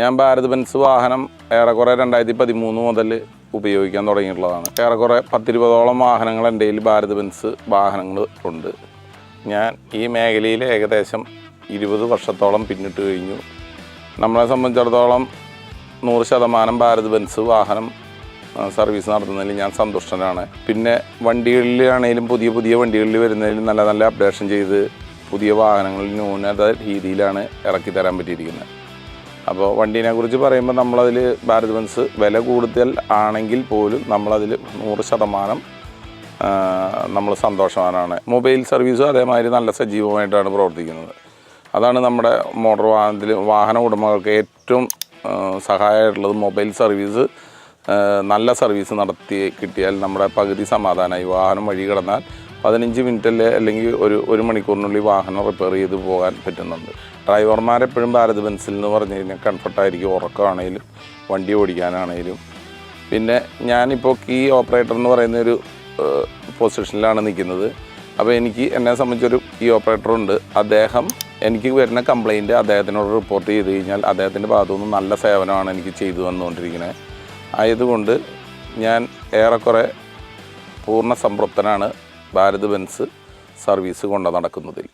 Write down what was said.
ഞാൻ ഭാരത് ബെൻസ് വാഹനം ഏറെക്കുറെ 2013 മുതൽ ഉപയോഗിക്കാൻ തുടങ്ങിയിട്ടുള്ളതാണ്. ഏറെക്കുറെ 10-20ഓളം വാഹനങ്ങൾ എൻ്റെ കയ്യിൽ ഭാരത് ബെൻസ് വാഹനങ്ങൾ ഉണ്ട്. ഞാൻ ഈ മേഖലയിൽ ഏകദേശം 20 വർഷത്തോളം പിന്നിട്ട് കഴിഞ്ഞു. നമ്മളെ സംബന്ധിച്ചിടത്തോളം 100% ഭാരത് ബെൻസ് വാഹനം സർവീസ് നടത്തുന്നതിൽ ഞാൻ സന്തുഷ്ടനാണ്. പിന്നെ വണ്ടികളിലാണെങ്കിലും പുതിയ വണ്ടികളിൽ വരുന്നതിൽ നല്ല നല്ല അപ്ഡേഷൻ ചെയ്ത് പുതിയ വാഹനങ്ങളിൽ ന്യൂനത രീതിയിലാണ് ഇറക്കി തരാൻ പറ്റിയിരിക്കുന്നത്. അപ്പോൾ വണ്ടീനെക്കുറിച്ച് പറയുമ്പോൾ നമ്മളതിൽ ഭാരത് ബെൻസ് വില കൂടുതൽ ആണെങ്കിൽ പോലും നമ്മളതിൽ 100% നമ്മൾ സന്തോഷവാനാണ്. മൊബൈൽ സർവീസും അതേമാതിരി നല്ല സജീവമായിട്ടാണ് പ്രവർത്തിക്കുന്നത്. അതാണ് നമ്മുടെ മോട്ടോർ വാഹന ഉടമകൾക്ക് ഏറ്റവും സഹായമായിട്ടുള്ളത്. മൊബൈൽ സർവീസ് നല്ല സർവീസ് നടത്തി കിട്ടിയാൽ നമ്മുടെ പകുതി സമാധാനമായി. വാഹനം വഴി കിടന്നാൽ 15 മിനിറ്റല്ലേ അല്ലെങ്കിൽ ഒരു മണിക്കൂറിനുള്ളിൽ വാഹനം റിപ്പയർ ചെയ്ത് പോകാൻ പറ്റുന്നുണ്ട്. ഡ്രൈവർമാരെപ്പോഴും ഭാരത് ബെൻസിൽ എന്ന് പറഞ്ഞു കഴിഞ്ഞാൽ കംഫർട്ടായിരിക്കും, ഉറക്കമാണെങ്കിലും വണ്ടി ഓടിക്കാനാണെങ്കിലും. പിന്നെ ഞാനിപ്പോൾ കീ ഓപ്പറേറ്റർ എന്ന് പറയുന്നൊരു പൊസിഷനിലാണ് നിൽക്കുന്നത്. അപ്പോൾ എന്നെ സംബന്ധിച്ചൊരു കീ ഓപ്പറേറ്ററുണ്ട്. അദ്ദേഹം എനിക്ക് വരുന്ന കംപ്ലയിൻറ്റ് അദ്ദേഹത്തിനോട് റിപ്പോർട്ട് ചെയ്ത് കഴിഞ്ഞാൽ അദ്ദേഹത്തിൻ്റെ ഭാഗത്തുനിന്ന് നല്ല സേവനമാണ് എനിക്ക് ചെയ്തു വന്നുകൊണ്ടിരിക്കുന്നത്. ആയതുകൊണ്ട് ഞാൻ ഏറെക്കുറെ പൂർണ്ണ സംതൃപ്തനാണ് ഭാരത് ബെൻസ് സർവീസ് കൊണ്ട് നടക്കുന്നതിൽ.